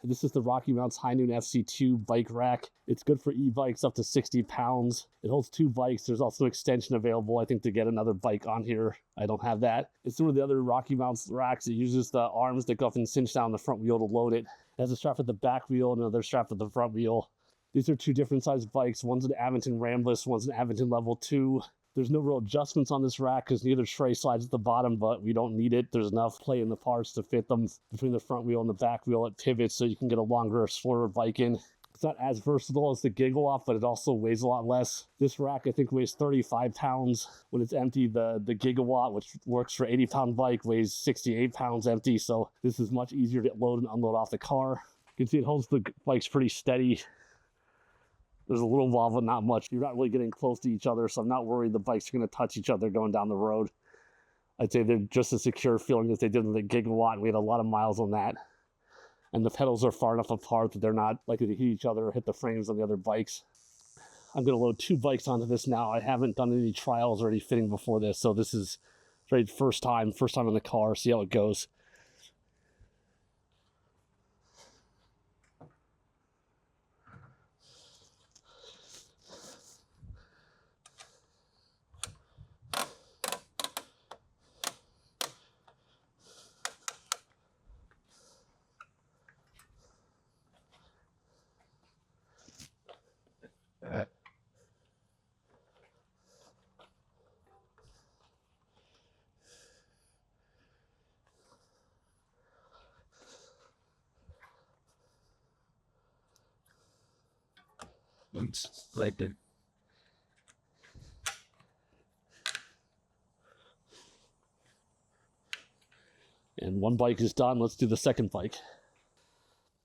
This is the Rockymounts HighNoon FC2 bike rack. It's good for e-bikes up to 60 pounds. It holds 2 bikes. There's also an extension available, I think, to get another bike on here. I don't have that. It's one of the other Rockymounts racks. It uses the arms that go up and cinch down the front wheel to load it. It has a strap at the back wheel and another strap at the front wheel. These are 2 different sized bikes. One's an Aventon Rambless, one's an Aventon Level 2. There's no real adjustments on this rack because neither tray slides at the bottom, but we don't need it. There's enough play in the parts to fit them between the front wheel and the back wheel. It pivots so you can get a longer, slower bike in. It's not as versatile as the Gigawatt, but it also weighs a lot less. This rack, I think, weighs 35 pounds. When it's empty, the Gigawatt, which works for 80-pound bike, weighs 68 pounds empty. So this is much easier to load and unload off the car. You can see it holds the bikes pretty steady. There's a little wobble, not much. You're not really getting close to each other, so I'm not worried the bikes are going to touch each other going down the road. I'd say they're just as secure feeling as they did in the Gigawatt. We had a lot of miles on that. And the pedals are far enough apart that they're not likely to hit each other or hit the frames on the other bikes. I'm going to load 2 bikes onto this now. I haven't done any trials or any fitting before this, so this is very first time in the car, see how it goes. Like that. And 1 bike is done. Let's do the second bike.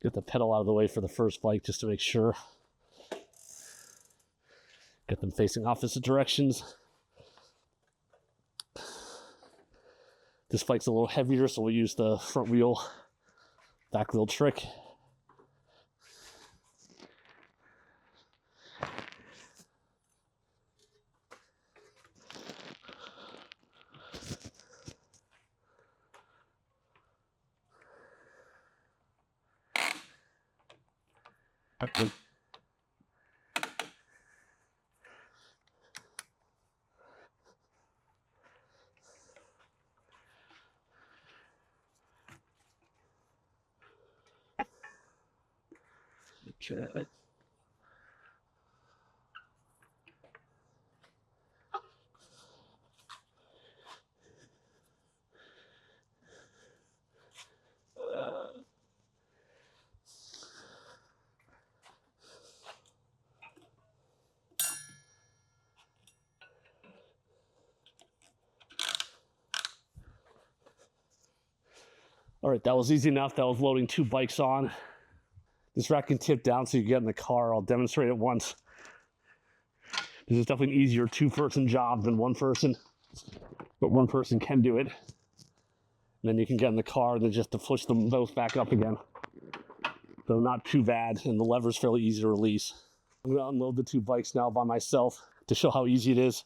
Get the pedal out of the way for the first bike just to make sure. Get them facing opposite directions. This bike's a little heavier, so we'll use the front wheel, back wheel trick. Okay. All right, that was easy enough. That was loading 2 bikes on. This rack can tip down so you get in the car. I'll demonstrate it once. This is definitely an easier 2-person job than 1 person, but 1 person can do it. And then you can get in the car and then just to push them both back up again. So not too bad, and the lever's fairly easy to release. I'm gonna unload the 2 bikes now by myself to show how easy it is.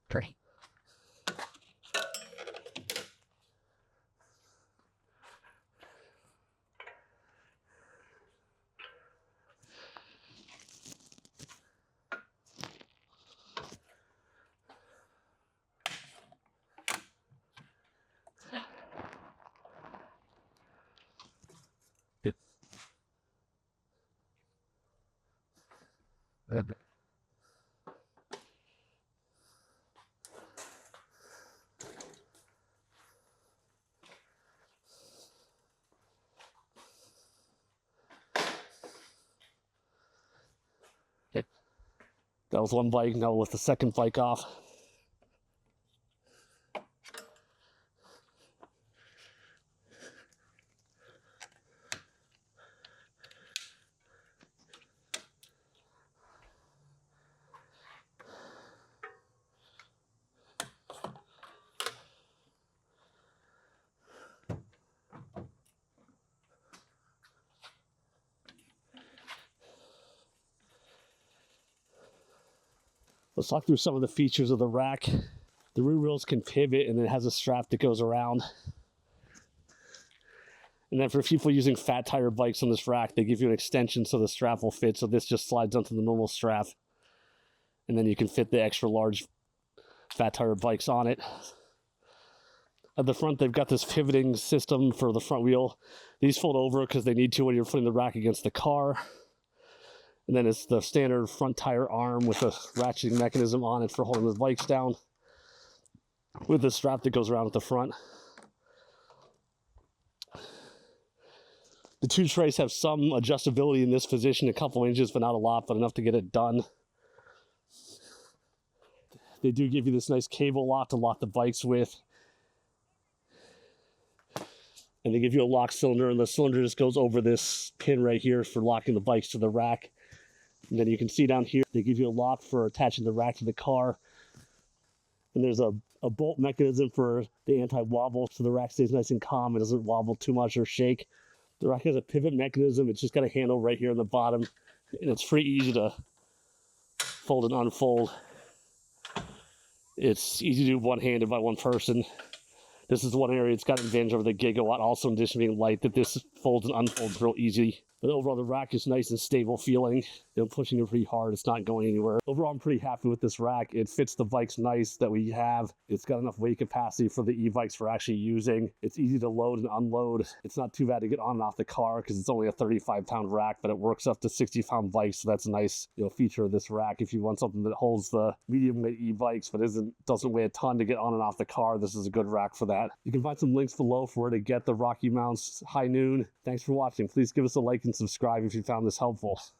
Okay. That was 1 bike. Now we'll lift the second bike off. Let's talk through some of the features of the rack. The rear wheels can pivot and it has a strap that goes around. And then for people using fat tire bikes on this rack, they give you an extension so the strap will fit. So this just slides onto the normal strap. And then you can fit the extra large fat tire bikes on it. At the front, they've got this pivoting system for the front wheel. These fold over because they need to when you're putting the rack against the car. And then it's the standard front tire arm with a ratcheting mechanism on it for holding the bikes down, with the strap that goes around at the front. The two trays have some adjustability in this position, a couple inches, but not a lot, but enough to get it done. They do give you this nice cable lock to lock the bikes with. And they give you a lock cylinder, and the cylinder just goes over this pin right here for locking the bikes to the rack. And then you can see down here, they give you a lock for attaching the rack to the car. And there's a bolt mechanism for the anti-wobble, so the rack stays nice and calm. It doesn't wobble too much or shake. The rack has a pivot mechanism. It's just got a handle right here on the bottom, and it's pretty easy to fold and unfold. It's easy to do one-handed by one person. This is one area it's got an advantage over the Gigawatt, also in addition to being light, that this folds and unfolds real easy. But overall, the rack is nice and stable feeling. I'm pushing it pretty hard. It's not going anywhere. Overall, I'm pretty happy with this rack. It fits the bikes nice that we have. It's got enough weight capacity for the e-bikes we're actually using. It's easy to load and unload. It's not too bad to get on and off the car because it's only a 35-pound rack, but it works up to 60-pound bikes. So that's a nice, feature of this rack. If you want something that holds the medium weight e-bikes but doesn't weigh a ton to get on and off the car, this is a good rack for that. You can find some links below for where to get the Rockymounts HighNoon. Thanks for watching. Please give us a like and subscribe if you found this helpful.